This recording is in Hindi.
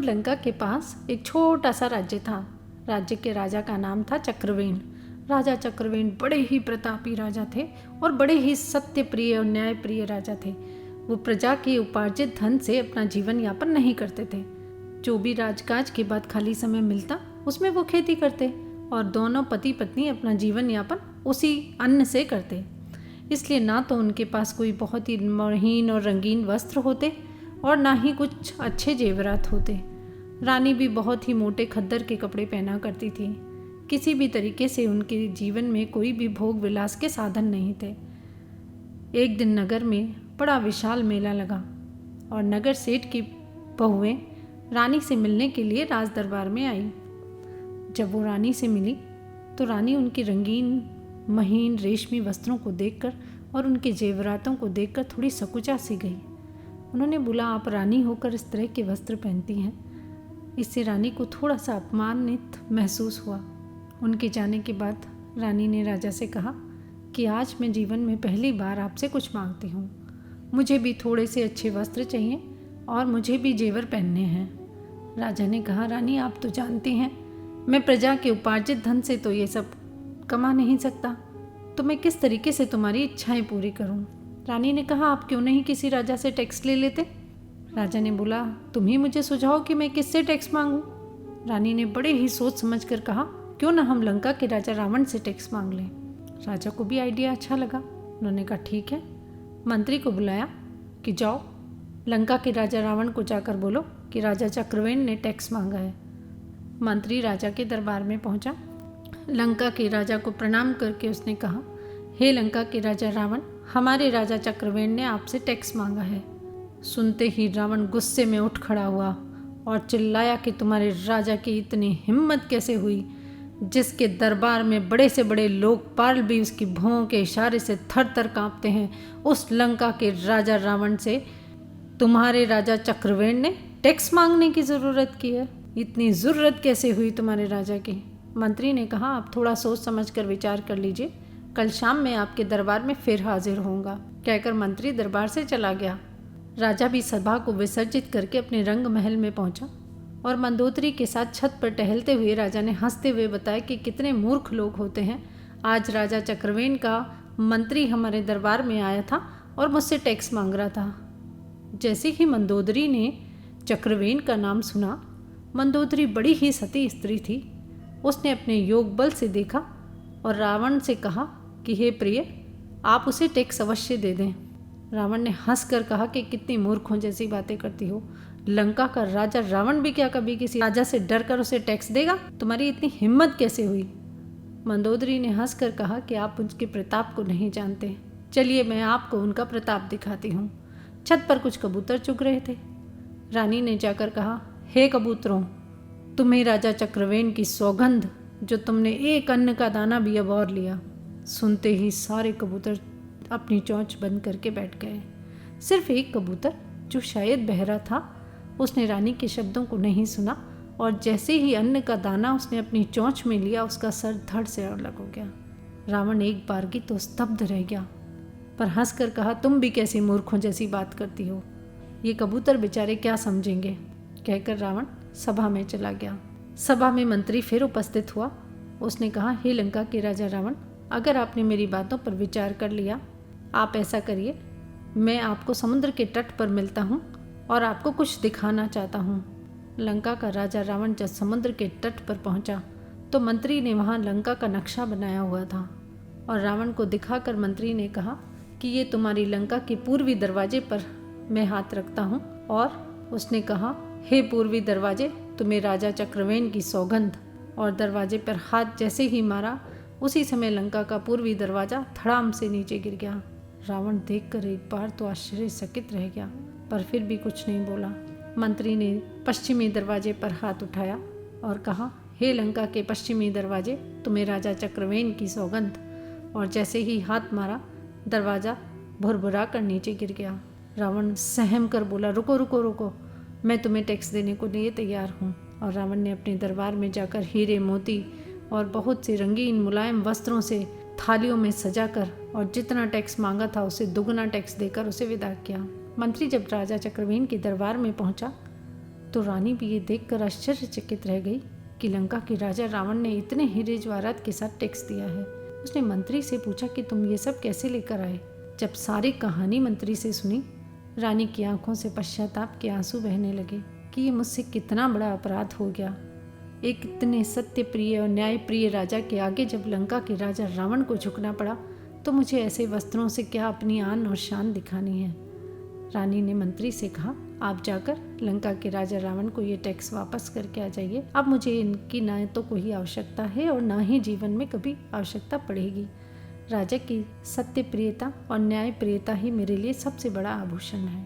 दूर लंका के पास एक छोटा सा राज्य था। राज्य के राजा का नाम था चक्रवेण। राजा चक्रवेण बड़े ही प्रतापी राजा थे और बड़े ही सत्य प्रिय और न्याय प्रिय राजा थे। वो प्रजा के उपार्जित धन से अपना जीवन यापन नहीं करते थे। जो भी राजकाज के बाद खाली समय मिलता उसमें वो खेती करते और दोनों पति पत्नी अपना जीवन यापन उसी अन्न से करते। इसलिए ना तो उनके पास कोई बहुत ही महीन और रंगीन वस्त्र होते और ना ही कुछ अच्छे जेवरात होते। रानी भी बहुत ही मोटे खद्दर के कपड़े पहना करती थी। किसी भी तरीके से उनके जीवन में कोई भी भोग विलास के साधन नहीं थे। एक दिन नगर में बड़ा विशाल मेला लगा और नगर सेठ की बहुएं रानी से मिलने के लिए राज दरबार में आई। जब वो रानी से मिली तो रानी उनके रंगीन महीन रेशमी वस्त्रों को देखकर और उनके जेवरातों को देखकर थोड़ी सकुचा सी गई। उन्होंने बोला, आप रानी होकर इस तरह के वस्त्र पहनती हैं। इससे रानी को थोड़ा सा अपमानित महसूस हुआ। उनके जाने के बाद रानी ने राजा से कहा कि आज मैं जीवन में पहली बार आपसे कुछ मांगती हूँ। मुझे भी थोड़े से अच्छे वस्त्र चाहिए और मुझे भी जेवर पहनने हैं। राजा ने कहा, रानी आप तो जानती हैं मैं प्रजा के उपार्जित धन से तो ये सब कमा नहीं सकता, तो मैं किस तरीके से तुम्हारी इच्छाएं पूरी करूं? रानी ने कहा, आप क्यों नहीं किसी राजा से टैक्स ले लेते? राजा ने बोला, तुम ही मुझे सुझाओ कि मैं किससे टैक्स मांगूं? रानी ने बड़े ही सोच समझ कर कहा, क्यों ना हम लंका के राजा रावण से टैक्स मांग लें। राजा को भी आइडिया अच्छा लगा। उन्होंने कहा, ठीक है। मंत्री को बुलाया कि जाओ लंका के राजा रावण को जाकर बोलो कि राजा चक्रवेण ने टैक्स मांगा है। मंत्री राजा के दरबार में पहुंचा। लंका के राजा को प्रणाम करके उसने कहा, हे लंका के राजा रावण, हमारे राजा चक्रवेण ने आपसे टैक्स मांगा है। सुनते ही रावण गुस्से में उठ खड़ा हुआ और चिल्लाया कि तुम्हारे राजा की इतनी हिम्मत कैसे हुई, जिसके दरबार में बड़े से बड़े लोकपाल भी उसकी भौं के इशारे से थर थर काँपते हैं, उस लंका के राजा रावण से तुम्हारे राजा चक्रवेण ने टैक्स मांगने की ज़रूरत की है। इतनी ज़रूरत कैसे हुई तुम्हारे राजा की? मंत्री ने कहा, आप थोड़ा सोच समझ कर विचार कर लीजिए, कल शाम मैं आपके दरबार में फिर हाजिर होऊंगा। कहकर मंत्री दरबार से चला गया। राजा भी सभा को विसर्जित करके अपने रंग महल में पहुंचा और मंदोदरी के साथ छत पर टहलते हुए राजा ने हंसते हुए बताया कि कितने मूर्ख लोग होते हैं। आज राजा चक्रवेण का मंत्री हमारे दरबार में आया था और मुझसे टैक्स मांग रहा था। जैसे ही मंदोदरी ने चक्रवेण का नाम सुना, मंदोदरी बड़ी ही सती स्त्री थी। उसने अपने योग बल से देखा और रावण से कहा कि हे प्रिय, आप उसे टैक्स अवश्य दे दें। रावण ने हंसकर कहा कि कितनी मूर्खों जैसी बातें करती हो। लंका का राजा रावण भी क्या कभी किसी राजा से डर कर उसे टैक्स देगा? तुम्हारी इतनी हिम्मत कैसे हुई? मंदोदरी ने हंसकर कहा कि आप उनके प्रताप को नहीं जानते। चलिए मैं आपको उनका प्रताप दिखाती हूँ। छत पर कुछ कबूतर चुग रहे थे। रानी ने जाकर कहा, हे कबूतरों, तुम्हें राजा चक्रवेण की सौगंध जो तुमने एक अन्न का दाना भी अबौर लिया। सुनते ही सारे कबूतर अपनी चोंच बंद करके बैठ गए। सिर्फ एक कबूतर जो शायद बहरा था, उसने रानी के शब्दों को नहीं सुना और जैसे ही अन्न का दाना उसने अपनी चोंच में लिया, उसका सर धड़ से अलग हो गया। रावण एक बारगी तो स्तब्ध रह गया, पर हंसकर कहा, तुम भी कैसी मूर्खों जैसी बात करती हो, ये कबूतर बेचारे क्या समझेंगे। कहकर रावण सभा में चला गया। सभा में मंत्री फिर उपस्थित हुआ। उसने कहा, हे लंका के राजा रावण, अगर आपने मेरी बातों पर विचार कर लिया, आप ऐसा करिए, मैं आपको समुद्र के तट पर मिलता हूँ और आपको कुछ दिखाना चाहता हूँ। लंका का राजा रावण जब समुद्र के तट पर पहुँचा तो मंत्री ने वहाँ लंका का नक्शा बनाया हुआ था और रावण को दिखाकर मंत्री ने कहा कि ये तुम्हारी लंका के पूर्वी दरवाजे पर मैं हाथ रखता हूँ। और उसने कहा, हे पूर्वी दरवाजे, तुम्हें राजा चक्रवेण की सौगंध। और दरवाजे पर हाथ जैसे ही मारा, उसी समय लंका का पूर्वी दरवाजा धड़ाम से नीचे गिर गया। रावण देखकर एक बार तो आश्चर्यचकित रह गया, पर फिर भी कुछ नहीं बोला। मंत्री ने पश्चिमी दरवाजे पर हाथ उठाया और कहा, हे लंका के पश्चिमी दरवाजे, तुम्हें राजा चक्रवेण की सौगंध। और जैसे ही हाथ मारा, दरवाज़ा भुरभुरा कर नीचे गिर गया। रावण सहम कर बोला, रुको रुको रुको, मैं तुम्हें टैक्स देने को लिए तैयार हूँ। और रावण ने अपने दरबार में जाकर हीरे मोती और बहुत से रंगीन मुलायम वस्त्रों से थालियों में सजाकर और जितना टैक्स मांगा था उसे दुगना टैक्स देकर उसे विदा किया। मंत्री जब राजा चक्रवेण के दरबार में पहुंचा तो रानी भी ये देखकर आश्चर्यचकित रह गई कि लंका के राजा रावण ने इतने हीरे जवाहरात के साथ टैक्स दिया है। उसने मंत्री से पूछा कि तुम ये सब कैसे लेकर आए। जब सारी कहानी मंत्री से सुनी, रानी की आंखों से पश्चाताप के आंसू बहने लगे कि ये मुझसे कितना बड़ा अपराध हो गया। एक इतने सत्य प्रिय और न्याय प्रिय राजा के आगे जब लंका के राजा रावण को झुकना पड़ा तो मुझे ऐसे वस्त्रों से क्या अपनी आन और शान दिखानी है। रानी ने मंत्री से कहा, आप जाकर लंका के राजा रावण को ये टैक्स वापस करके आ जाइए। अब मुझे इनकी ना तो कोई आवश्यकता है और ना ही जीवन में कभी आवश्यकता पड़ेगी। राजा की सत्य प्रियता और न्याय प्रियता ही मेरे लिए सबसे बड़ा आभूषण है।